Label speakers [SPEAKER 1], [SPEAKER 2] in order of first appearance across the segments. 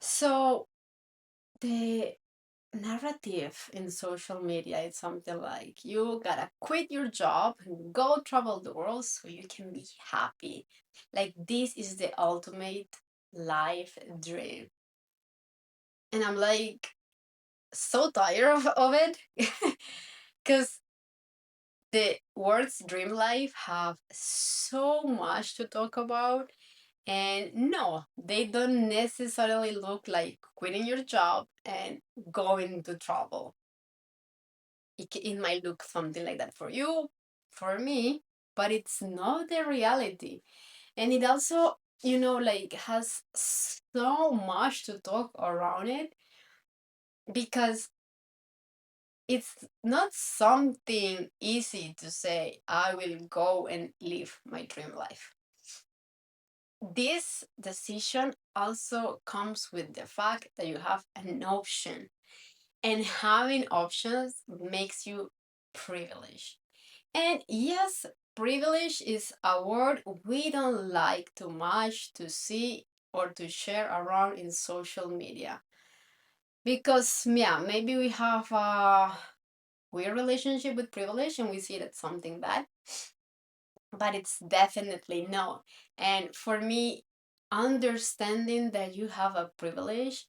[SPEAKER 1] So the narrative in social media is something like you gotta quit your job and go travel the world so you can be happy. Like this is the ultimate life dream. And I'm like so tired of it because the words dream life have so much to talk about. And no, they don't necessarily look like quitting your job and going to travel. It might look something like that for you, for me, but it's not the reality. And it also, like has so much to talk around it because it's not something easy to say, I will go and live my dream life. This decision also comes with the fact that you have an option, and having options makes you privileged. And yes, privilege is a word we don't like too much to see or to share around in social media. Because, yeah, maybe we have a weird relationship with privilege and we see it as something bad, but it's definitely no. And for me, understanding that you have a privilege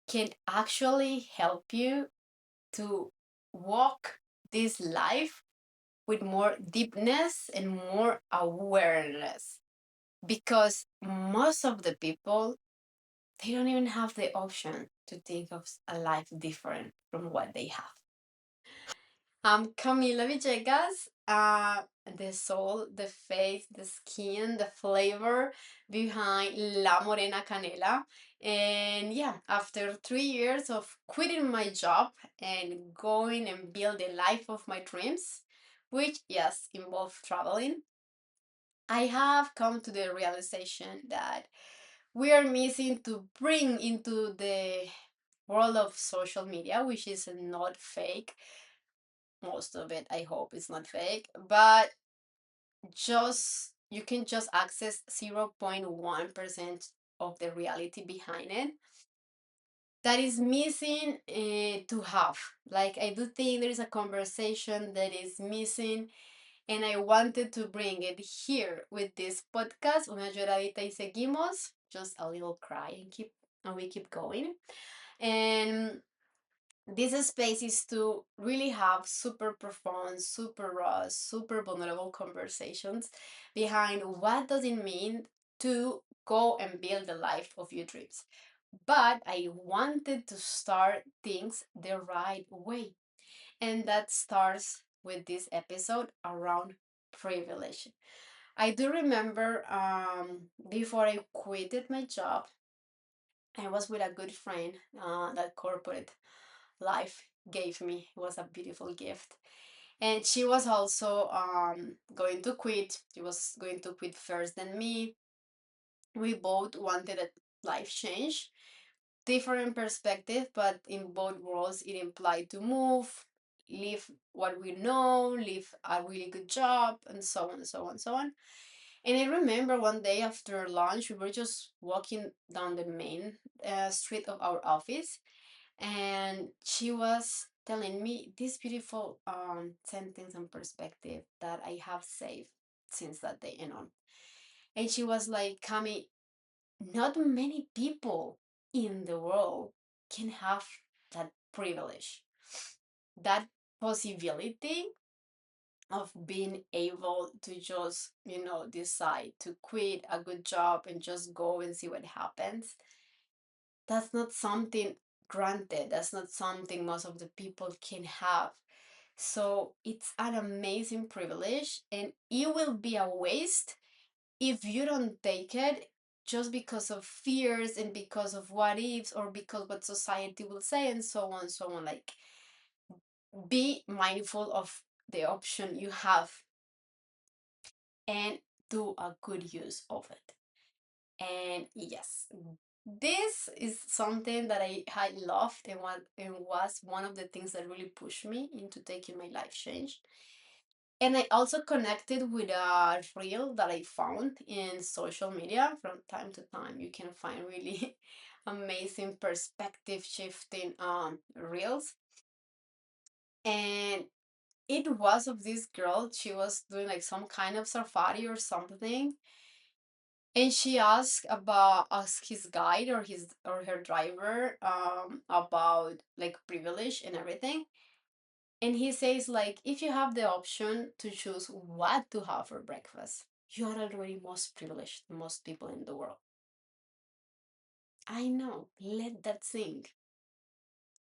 [SPEAKER 1] can actually help you to walk this life with more deepness and more awareness, because most of the people, they don't even have the option to think of a life different from what they have. I'm Camila Villegas, the soul, the face, the skin, the flavor behind La Morena Canela. And yeah, after 3 years of quitting my job and going and build the life of my dreams, which yes, involve traveling, I have come to the realization that we are missing to bring into the world of social media, which is not fake. Most of it, I hope, is not fake, but just you can just access 0.1% of the reality behind it that is missing to have. Like, I do think there is a conversation that is missing, and I wanted to bring it here with this podcast. Una lloradita y seguimos. Just a little cry and we keep going. And this space is to really have super profound, super raw, super vulnerable conversations behind what does it mean to go and build the life of your dreams. But I wanted to start things the right way. And that starts with this episode around privilege. I do remember before I quitted my job, I was with a good friend that corporate life gave me. It was a beautiful gift. And she was also going to quit. She was going to quit first than me. We both wanted a life change, different perspective, but in both worlds, it implied to move, leave what we know, leave a really good job, and so on, so on, so on. And I remember one day after lunch, we were just walking down the main street of our office, and she was telling me this beautiful sentence and perspective that I have saved since that day and on. And she was like, Cami, not many people in the world can have that privilege, that possibility of being able to just, decide to quit a good job and just go and see what happens. That's not something granted. That's not something most of the people can have. So it's an amazing privilege, and it will be a waste if you don't take it just because of fears and because of what ifs or because what society will say and so on, so on. Like, be mindful of the option you have and do a good use of it. And yes, this is something that I loved, and was one of the things that really pushed me into taking my life change. And I also connected with a reel that I found in social media. From time to time, you can find really amazing perspective shifting reels. And it was of this girl. She was doing like some kind of safari or something, and she asked his guide or his or her driver about like privilege and everything. And he says like, if you have the option to choose what to have for breakfast, you are already most privileged than most people in the world. I know, let that sink.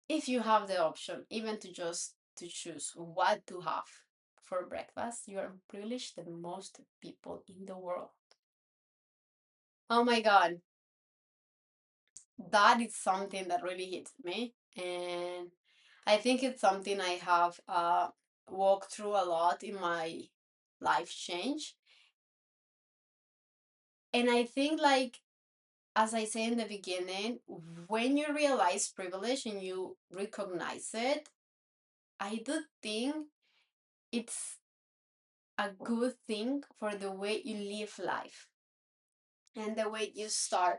[SPEAKER 1] If you have the option even to just to choose what to have for breakfast, you are privileged than most people in the world. Oh my god, that is something that really hits me. And I think it's something I have walked through a lot in my life change. And I think, like, as I say in the beginning, when you realize privilege and you recognize it, I do think it's a good thing for the way you live life and the way you start,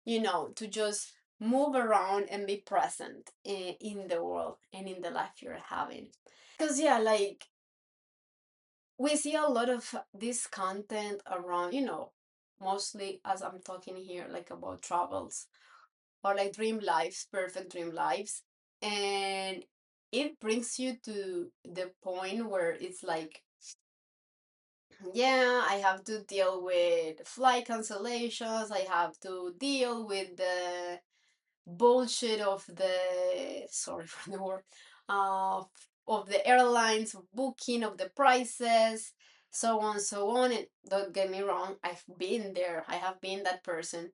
[SPEAKER 1] to just move around and be present in the world and in the life you're having. Because, yeah, like, we see a lot of this content around, mostly as I'm talking here, like about travels or like dream lives, perfect dream lives. And it brings you to the point where it's like, yeah, I have to deal with flight cancellations. I have to deal with the bullshit of the, sorry for the word, uh, of the airlines, of booking, of the prices, so on, so on. And don't get me wrong, I've been there. I have been that person.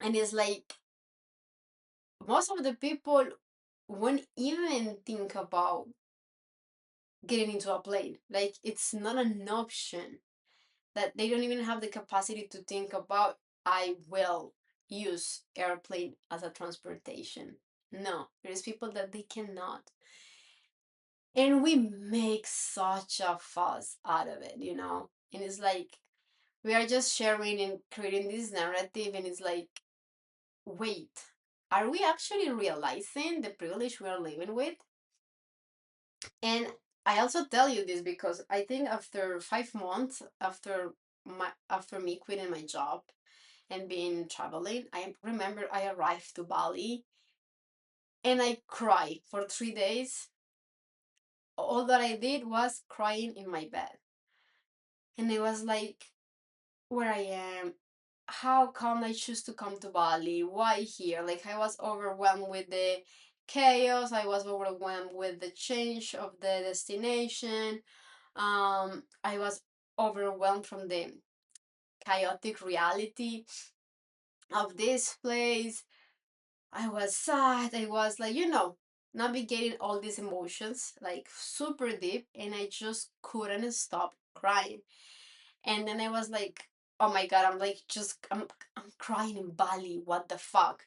[SPEAKER 1] And it's like most of the people won't even think about getting into a plane. Like it's not an option, that they don't even have the capacity to think about, I will use airplane as a transportation. No, there's people that they cannot. And we make such a fuss out of it, And it's like we are just sharing and creating this narrative, and it's like, wait, are we actually realizing the privilege we are living with? And I also tell you this because I think after 5 months after me quitting my job and being traveling, I remember I arrived to Bali and I cried for 3 days. All that I did was crying in my bed. And it was like, where I am, how come I choose to come to Bali? Why here? Like I was overwhelmed with the chaos, I was overwhelmed with the change of the destination. I was overwhelmed from the chaotic reality of this place. I was sad. I was like, navigating all these emotions like super deep, and I just couldn't stop crying. And then I was like, oh my god, I'm like, I'm crying in Bali. What the fuck?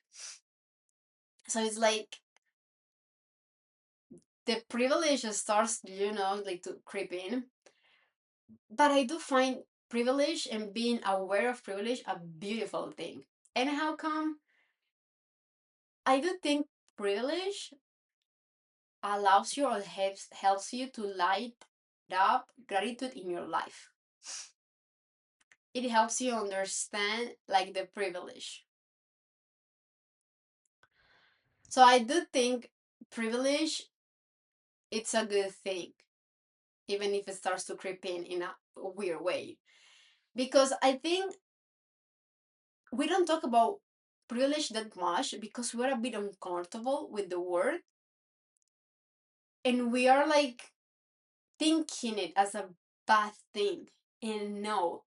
[SPEAKER 1] So it's like the privilege starts, like to creep in. But I do find privilege and being aware of privilege a beautiful thing. And how come? I do think privilege allows you or helps you to light up gratitude in your life. It helps you understand like the privilege. So I do think privilege it's a good thing, even if it starts to creep in a weird way. Because I think we don't talk about privilege that much because we're a bit uncomfortable with the word, and we are like thinking it as a bad thing. And no,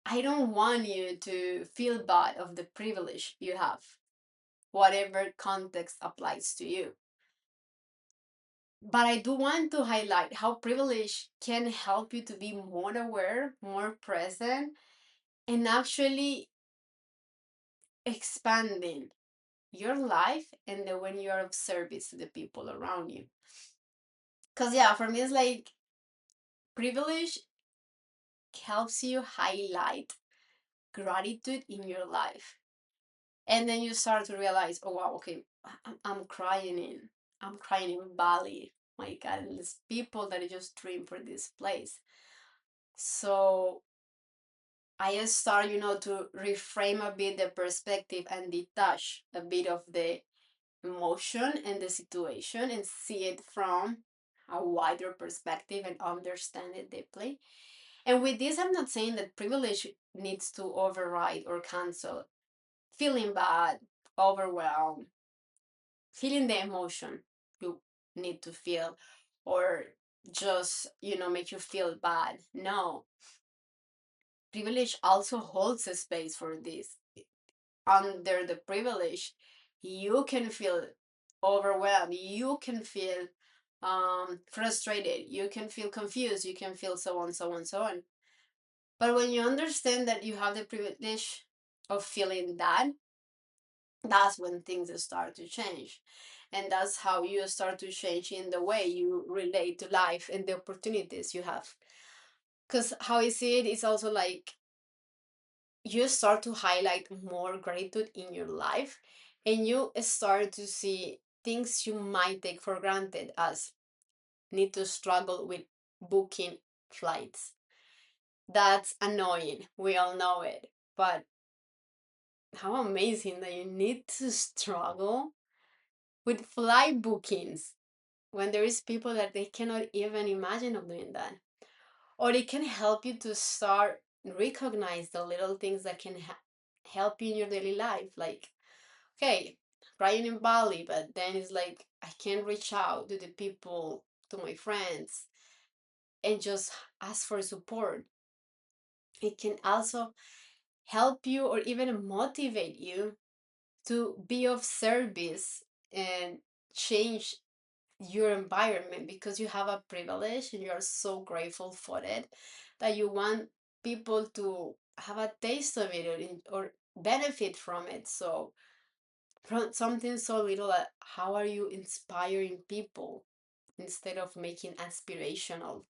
[SPEAKER 1] I don't want you to feel bad of the privilege you have, whatever context applies to you. But I do want to highlight how privilege can help you to be more aware, more present, and actually expanding your life and the when you are of service to the people around you. Because, yeah, for me, it's like privilege helps you highlight gratitude in your life. And then you start to realize, oh wow, okay, I'm crying in, I'm crying in Bali. My God, and there's people that just dream for this place. So I just start, to reframe a bit the perspective and detach a bit of the emotion and the situation and see it from a wider perspective and understand it deeply. And with this, I'm not saying that privilege needs to override or cancel feeling bad, overwhelmed, feeling the emotion you need to feel, or just, make you feel bad. No, privilege also holds a space for this. Under the privilege, you can feel overwhelmed, you can feel frustrated, you can feel confused, you can feel so on, so on, so on. But when you understand that you have the privilege of feeling that, that's when things start to change. And that's how you start to change in the way you relate to life and the opportunities you have. Because how I see it is also like you start to highlight more gratitude in your life, and you start to see things you might take for granted, as need to struggle with booking flights. That's annoying, we all know it, but how amazing that you need to struggle with flight bookings when there is people that they cannot even imagine of doing that. Or it can help you to start recognize the little things that can help you in your daily life, like, okay, crying in Bali, but then it's like I can reach out to the people, to my friends, and just ask for support. It can also help you or even motivate you to be of service and change your environment, because you have a privilege and you're so grateful for it that you want people to have a taste of it, or benefit from it. So from something so little, how are you inspiring people instead of making aspirational,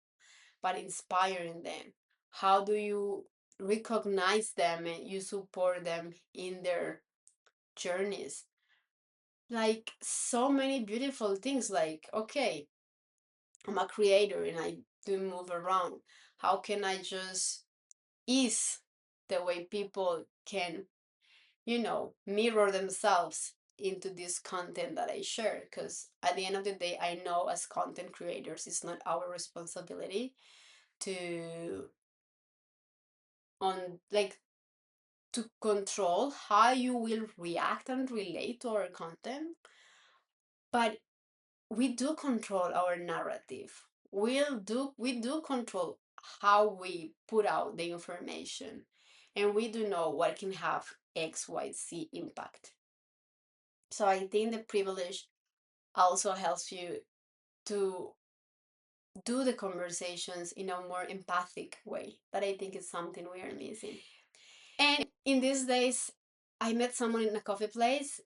[SPEAKER 1] but inspiring them? How do you recognize them and you support them in their journeys? Like so many beautiful things, like, okay, I'm a creator and I do move around. How can I just ease the way people can, mirror themselves into this content that I share? Because at the end of the day, I know as content creators, it's not our responsibility to on like to control how you will react and relate to our content, but we do control our narrative. We do control how we put out the information, and we do know what can have XYZ impact. So I think the privilege also helps you to do the conversations in a more empathic way, that I think is something we are missing. And in these days, I met someone in a coffee place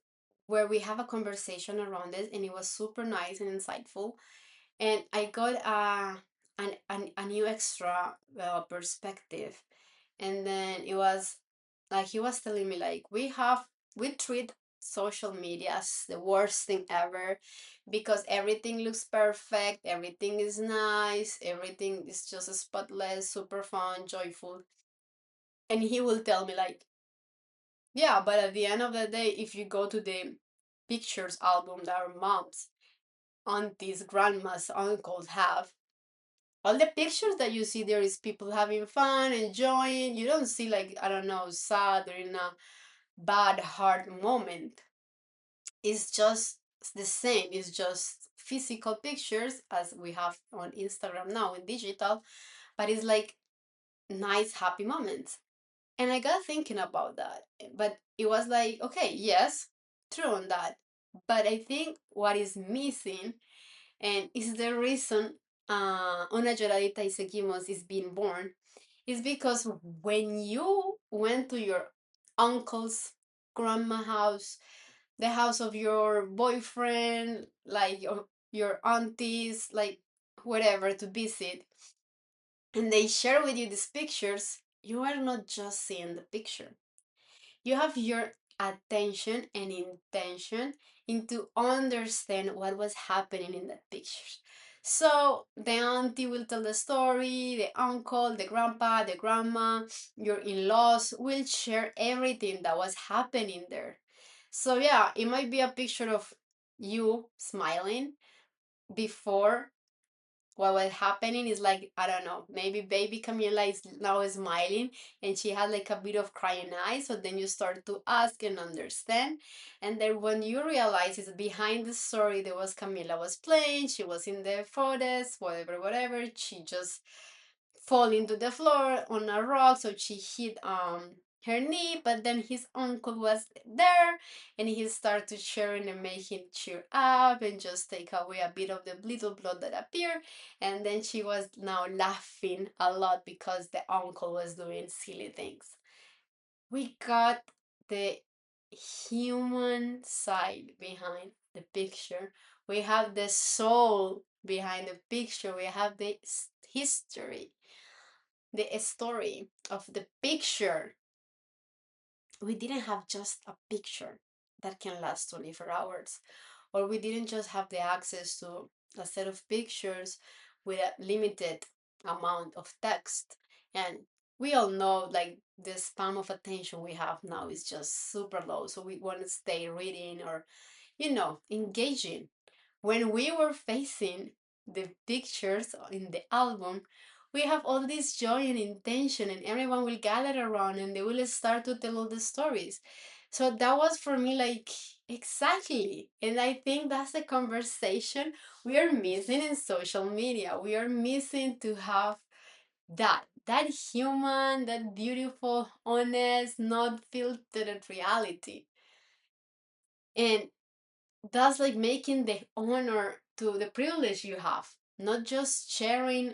[SPEAKER 1] where we have a conversation around it, and it was super nice and insightful. And I got a new extra perspective. And then it was like he was telling me, like, we treat social media as the worst thing ever, because everything looks perfect, everything is nice, everything is just spotless, super fun, joyful. And he will tell me, like, yeah, but at the end of the day, if you go to the pictures album that our moms, aunties, grandmas, uncles have, all the pictures that you see there is people having fun, enjoying. You don't see, like, I don't know, sad or in a bad, hard moment. It's just the same. It's just physical pictures as we have on Instagram now in digital, but it's like nice, happy moments. And I got thinking about that. But it was like, okay, yes, true on that. But I think what is missing, and is the reason Una Lloradita y Seguimos is being born, is because when you went to your uncle's grandma house, the house of your boyfriend, like your aunties, like whatever, to visit, and they share with you these pictures, you are not just seeing the picture. You have your attention and intention into understand what was happening in the pictures. So the auntie will tell the story, the uncle, the grandpa, the grandma, your in-laws will share everything that was happening there. So yeah, it might be a picture of you smiling before what was happening is like, I don't know, maybe baby Camila is now smiling and she had like a bit of crying eyes. So then you start to ask and understand. And then when you realize it's behind the story, there was Camila was playing, she was in the forest, whatever, whatever. She just fall into the floor on a rock, so she hit her knee, but then his uncle was there and he started sharing and make him cheer up and just take away a bit of the little blood that appeared. And then she was now laughing a lot because the uncle was doing silly things. We got the human side behind the picture. We have the soul behind the picture. We have the history, the story of the picture. We didn't have just a picture that can last 24 hours, or we didn't just have the access to a set of pictures with a limited amount of text. And we all know like the span of attention we have now is just super low. So we want to stay reading or, engaging. When we were facing the pictures in the album, we have all this joy and intention, and everyone will gather around and they will start to tell all the stories. So that was for me like exactly. And I think that's the conversation we are missing in social media. We are missing to have that human, that beautiful, honest, not filtered reality. And that's like making the honor to the privilege you have, not just sharing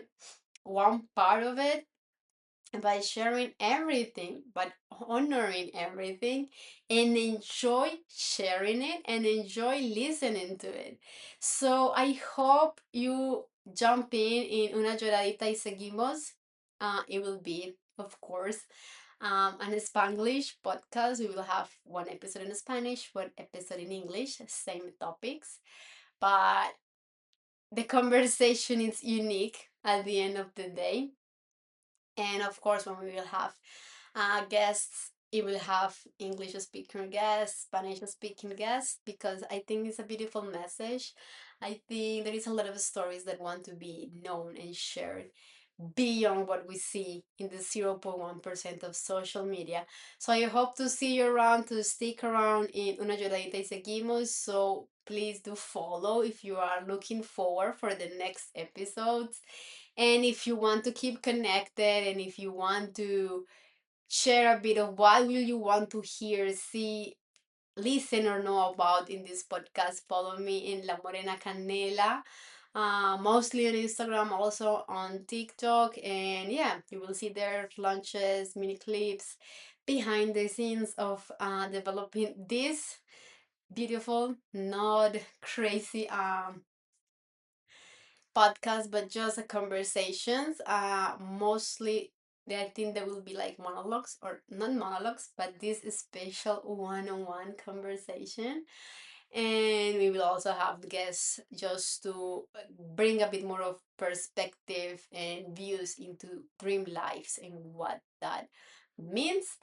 [SPEAKER 1] one part of it by sharing everything, but honoring everything and enjoy sharing it and enjoy listening to it. So I hope you jump in Una Lloradita y Seguimos. It will be, of course, an Spanglish podcast. We will have one episode in Spanish, one episode in English, same topics, but the conversation is unique at the end of the day. And of course, when we will have guests, it will have English speaking guests, Spanish speaking guests, because I think it's a beautiful message. I think there is a lot of stories that want to be known and shared beyond what we see in the 0.1% of social media. So I hope to see you around, to stick around in Una Lloradita y Seguimos. So please do follow if you are looking forward for the next episodes. And if you want to keep connected and if you want to share a bit of what will you want to hear, see, listen or know about in this podcast, follow me in La Morena Canela, mostly on Instagram, also on TikTok. And yeah, you will see there lunches, mini clips, behind the scenes of developing this beautiful, not crazy podcast, but just a conversations. Mostly, I think there will be like monologues or not monologues, but this special one-on-one conversation. And we will also have guests just to bring a bit more of perspective and views into dream lives and what that means.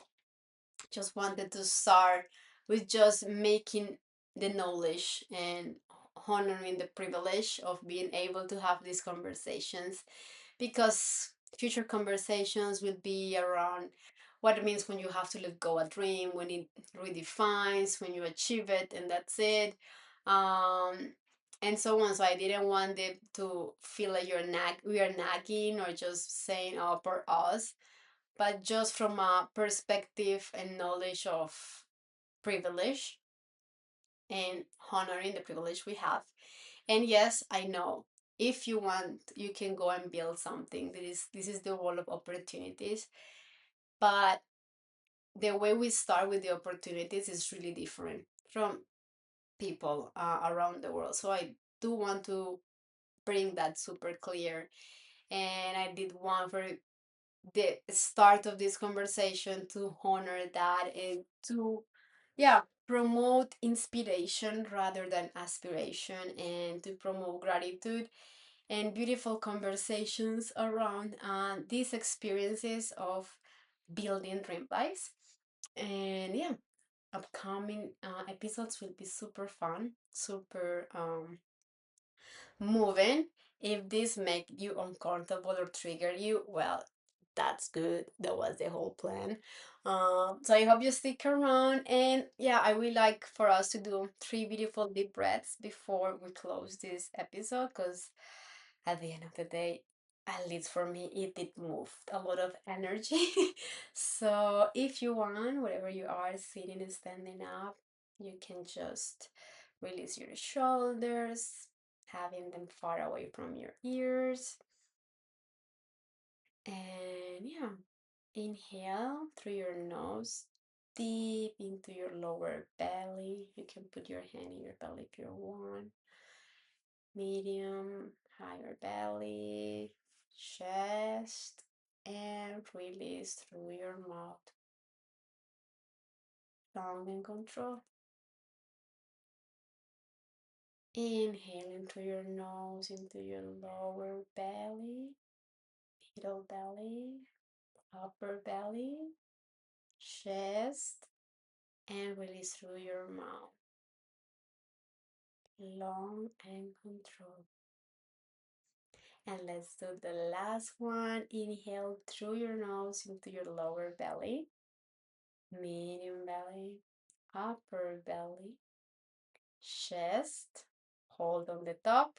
[SPEAKER 1] Just wanted to start with just making the knowledge and honoring the privilege of being able to have these conversations, because future conversations will be around what it means when you have to let go a dream, when it redefines, when you achieve it and that's it, um, and so on. So I didn't want it to feel like we are nagging or just saying, oh, for us, but just from a perspective and knowledge of privilege and honoring the privilege we have. And yes, I know if you want, you can go and build something. This is the world of opportunities, but the way we start with the opportunities is really different from people around the world. So I do want to bring that super clear. And I did want for the start of this conversation to honor that and to Yeah, promote inspiration rather than aspiration, and to promote gratitude and beautiful conversations around these experiences of building dream lives. And yeah, upcoming episodes will be super fun, super moving. If this make you uncomfortable or trigger you, well, that's good. That was the whole plan. So I hope you stick around. And yeah, I would like for us to do three beautiful deep breaths before we close this episode, because at the end of the day, at least for me, it did move a lot of energy. So if you want, wherever you are, sitting and standing up, you can just release your shoulders, having them far away from your ears. And yeah, inhale through your nose, deep into your lower belly. You can put your hand in your belly if you want. Medium, higher belly, chest, and release through your mouth. Long and control. Inhaling through your nose into your lower belly, middle belly, upper belly, chest, and release through your mouth. Long and control. And let's do the last one. Inhale through your nose into your lower belly, medium belly, upper belly, chest. Hold on the top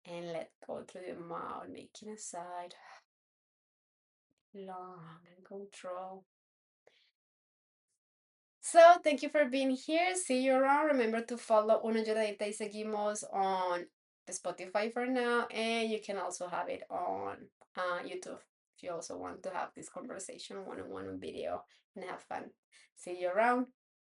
[SPEAKER 1] and let go through the mouth, making a side. Long and control. So thank you for being here. See you around. Remember to follow Una Lloradita y Seguimos on Spotify for now, and you can also have it on YouTube if you also want to have this conversation one-on-one on video and have fun. See you around.